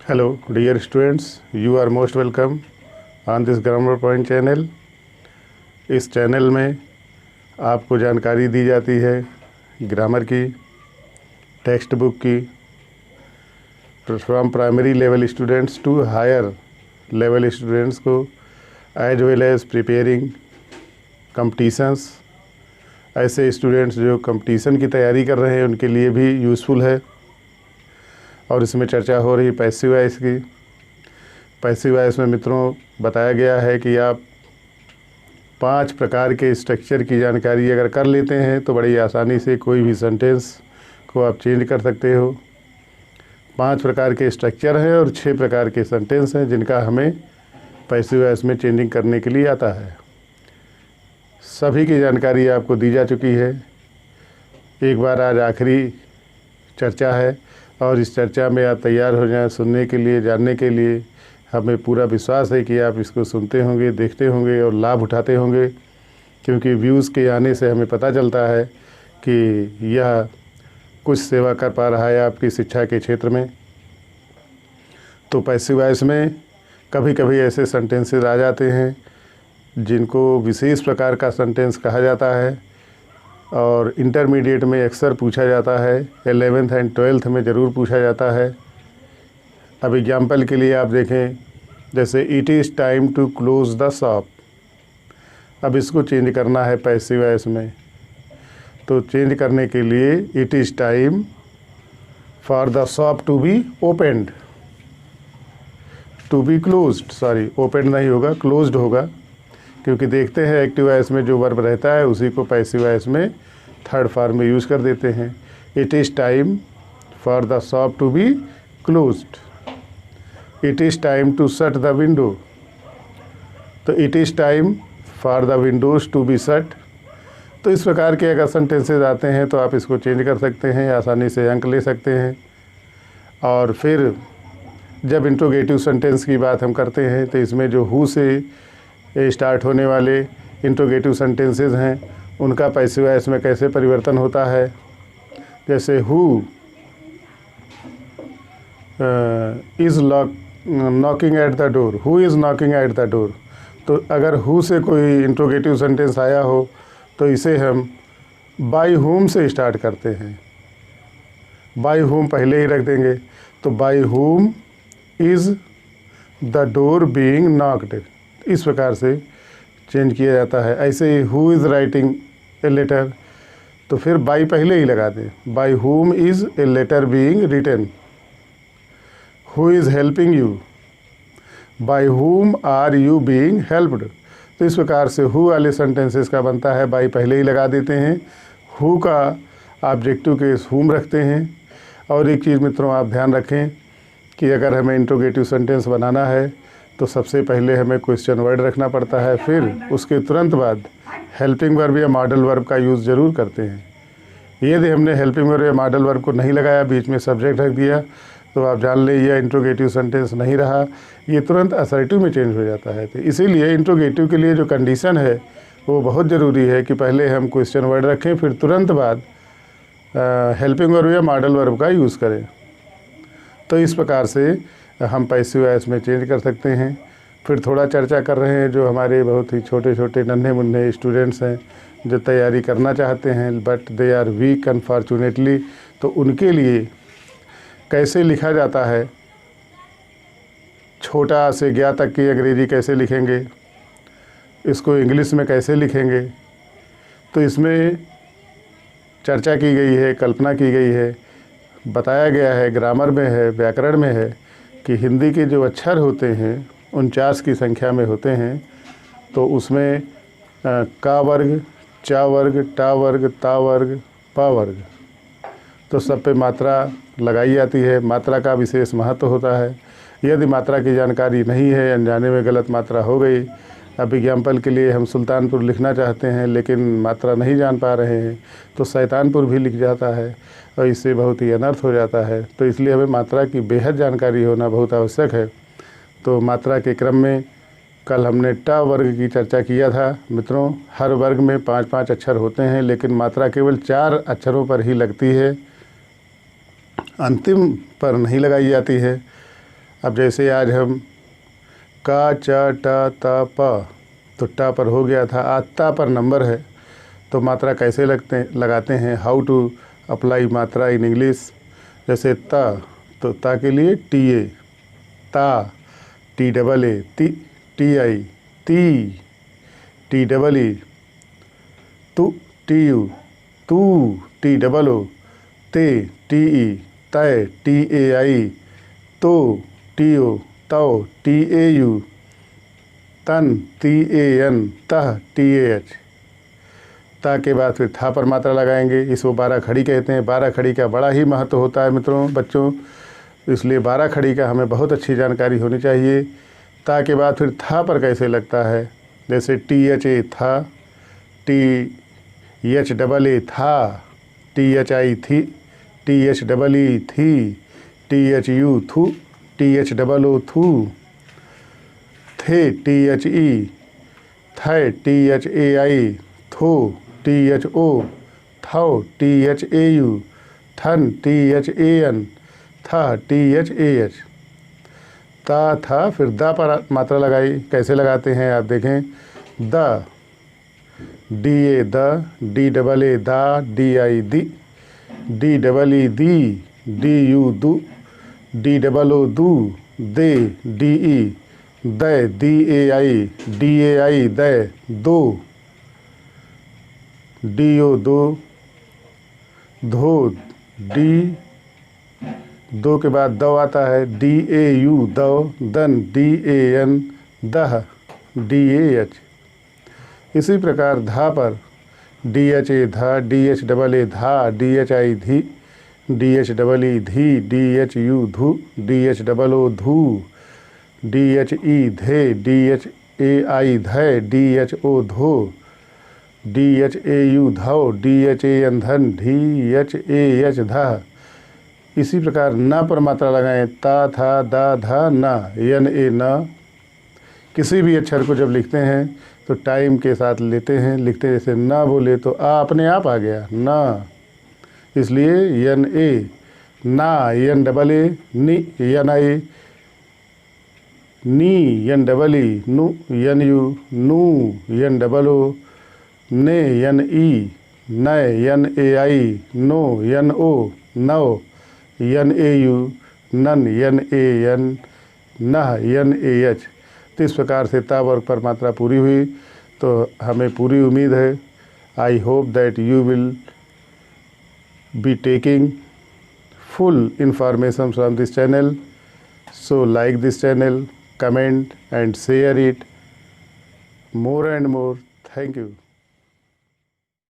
Hello, dear students. You are most welcome on this Grammar Point channel. इस channel में आपको जानकारी दी जाती है ग्रामर की, टेक्स्ट बुक की, from primary level students to higher level students को, as well as preparing competitions. ऐसे स्टूडेंट्स जो कंपटीशन की तैयारी कर रहे हैं उनके लिए भी यूज़फुल है। और इसमें चर्चा हो रही पैसिव वॉइस की। पैसिव वॉइस में मित्रों बताया गया है कि आप 5 प्रकार के स्ट्रक्चर की जानकारी अगर कर लेते हैं तो बड़ी आसानी से कोई भी सेंटेंस को आप चेंज कर सकते हो। 5 प्रकार के स्ट्रक्चर हैं और 6 प्रकार के सेंटेंस हैं जिनका हमें पैसिव वॉइस में चेंजिंग करने के लिए आता है। सभी की जानकारी आपको दी जा चुकी है। एक बार आज आखिरी चर्चा है और इस चर्चा में आप तैयार हो जाएं सुनने के लिए, जानने के लिए। हमें पूरा विश्वास है कि आप इसको सुनते होंगे, देखते होंगे और लाभ उठाते होंगे, क्योंकि व्यूज़ के आने से हमें पता चलता है कि यह कुछ सेवा कर पा रहा है आपकी शिक्षा के क्षेत्र में। तो पैसिव वॉइस में कभी कभी ऐसे सेंटेंसेस आ जाते हैं जिनको विशेष प्रकार का सेंटेंस कहा जाता है और इंटरमीडिएट में अक्सर पूछा जाता है, 11th एंड 12th में ज़रूर पूछा जाता है। अब एग्जाम्पल के लिए आप देखें, जैसे it is time to close the shop. अब इसको चेंज करना है पैसिव वॉइस में, तो चेंज करने के लिए it is time for the shop to be opened, to be closed, sorry opened नहीं होगा, क्लोज्ड होगा, क्योंकि देखते हैं एक्टिव वॉइस में जो वर्ब रहता है उसी को पैसिव वॉइस में थर्ड फॉर्म में यूज़ कर देते हैं। It is time for the shop to be closed, it is time to shut the window, तो it is time for the windows to be shut. तो इस प्रकार के अगर सेंटेंसेस आते हैं तो आप इसको चेंज कर सकते हैं, आसानी से अंक ले सकते हैं। और फिर जब इंट्रोगेटिव सेंटेंस की बात हम करते हैं तो इसमें जो हु से स्टार्ट होने वाले इंट्रोगेटिव सेंटेंसेस हैं उनका पैसिव वॉइस में कैसे परिवर्तन होता है। जैसे who is knocking at the door, who is knocking at the door. तो अगर हु से कोई इंट्रोगेटिव सेंटेंस आया हो तो इसे हम बाय हुम से स्टार्ट करते हैं, बाय हुम पहले ही रख देंगे। तो by whom is the door being knocked, इस प्रकार से चेंज किया जाता है। ऐसे ही who is writing a letter, तो फिर बाय पहले ही लगा दें, by whom is a letter being written. Who is helping you, by whom are you being helped. तो इस प्रकार से हु वाले सेंटेंसेस का बनता है, बाय पहले ही लगा देते हैं, हु का ऑब्जेक्टिव केस हुम रखते हैं। और एक चीज़ मित्रों आप ध्यान रखें कि अगर हमें इंट्रोगेटिव सेंटेंस बनाना है तो सबसे पहले हमें क्वेश्चन वर्ड रखना पड़ता है, फिर उसके तुरंत बाद हेल्पिंग वर्ब या मॉडल वर्ब का यूज़ ज़रूर करते हैं। यदि हमने हेल्पिंग वर्ब या मॉडल वर्ब को नहीं लगाया, बीच में सब्जेक्ट रख दिया, तो आप जान लें यह इंट्रोगेटिव सेंटेंस नहीं रहा, ये तुरंत असर्टिव में चेंज हो जाता है। तो इसीलिए इंट्रोगेटिव के लिए जो कंडीशन है वो बहुत ज़रूरी है कि पहले हम क्वेश्चन वर्ड रखें, फिर तुरंत बाद हेल्पिंग वर्ब या मॉडल वर्ब का यूज़ करें। तो इस प्रकार से हम पैसिव वॉइस में चेंज कर सकते हैं। फिर थोड़ा चर्चा कर रहे हैं जो हमारे बहुत ही छोटे छोटे नन्हे मुन्ने स्टूडेंट्स हैं जो तैयारी करना चाहते हैं but they are weak unfortunately, तो उनके लिए कैसे लिखा जाता है, छोटा से ज्ञा तक की अंग्रेजी कैसे लिखेंगे, इसको इंग्लिश में कैसे लिखेंगे। तो इसमें चर्चा की गई है, कल्पना की गई है, बताया गया है, ग्रामर में है, व्याकरण में है कि हिंदी के जो अक्षर होते हैं 49 की संख्या में होते हैं। तो उसमें का वर्ग, चा वर्ग, टा वर्ग, ता वर्ग, पा वर्ग, तो सब पे मात्रा लगाई जाती है। मात्रा का विशेष महत्व होता है। यदि मात्रा की जानकारी नहीं है, अनजाने में गलत मात्रा हो गई, अब एग्जाम्पल के लिए हम सुल्तानपुर लिखना चाहते हैं लेकिन मात्रा नहीं जान पा रहे हैं तो शैतानपुर भी लिख जाता है और इससे बहुत ही अनर्थ हो जाता है। तो इसलिए हमें मात्रा की बेहद जानकारी होना बहुत आवश्यक है। तो मात्रा के क्रम में कल हमने टा वर्ग की चर्चा किया था। मित्रों, हर वर्ग में 5-5 अक्षर होते हैं लेकिन मात्रा केवल 4 अक्षरों पर ही लगती है, अंतिम पर नहीं लगाई जाती है। अब जैसे आज हम का चा टा ता पा, तो टा पर हो गया था, आज ता पर नंबर है, तो मात्रा कैसे लगाते हैं, हाउ टू अप्लाई मात्रा इन इंग्लिश। जैसे ता, तो ता के लिए टी ए, ता, टी डबल ए, ती, टी आई, ती, टी डबल ई, तू, टी यू, तू, टी डबल ओ, ते, टी ई, तय, टी ए आई, तो, टी ओ, तौ, टी ए यू, तन, टी ए एन, तह, टी ए एच। ता के बाद फिर था पर मात्रा लगाएंगे, इसको 12 खड़ी कहते हैं। 12 खड़ी का बड़ा ही महत्व होता है मित्रों, बच्चों, इसलिए 12 खड़ी का हमें बहुत अच्छी जानकारी होनी चाहिए। ता के बाद फिर था पर कैसे लगता है, जैसे टी एच ए था, टी एच डबल ए था, टी एच आई थी, टी एच डबल ई थी, टी एच यू थू, टी एच डबल ओ थू, थे, टी एच ई, थे, टी एच ए आई, थो, टी एच ओ, थौ, टी एच ए यू, थन, टी एच ए एन, था, टी एच ए एच। ता था, फिर दा पर मात्रा लगाई, कैसे लगाते हैं आप देखें। द, डी ए द, डी डबल ए दा, डी आई दी, डी डबल ई दी, डी यू दू, डी डबल ओ दू, दे, डी ई, दै, दी ए आई, डी ए आई दै, दो, डी ओ दो, धो, डी, दो के बाद दो आता है, डी ए यू दो, दन, डी ए एन, दह, डी ए एच। इसी प्रकार धा पर डी एच ए धा, डी एच डबल ए धा, डी एच आई धी, डी एच डबल ई धी, डी एच यू धू, डी एच डबल ओ धू, डी एच ई धे, डी एच ए आई धै, डी एच ओ धो, डी एच ए यू धौ, डी एच ए एन धन, डी एच ए एच धा। इसी प्रकार न पर मात्रा लगाएं, ता था दा धा ना, यन ए न। किसी भी अक्षर को जब लिखते हैं तो टाइम के साथ लेते हैं, लिखते हैं। जैसे ना बोले तो आ अपने आप आ गया ना, इसलिए यन ए ना, यन double A knee, N I, knee, N double E, नु, यन यू, नू, यन डबल ओ, ने, यन ई, नय, यन ए आई, नो, यन ओ, नौ, यन ए यू, नन, यन ए एन, नह, यन ए एच। तो इस प्रकार से ता वर्ग पर मात्रा पूरी हुई। तो हमें पूरी उम्मीद है, I hope that you will be taking full information from this channel. So like this channel, comment and share it more and more. Thank you.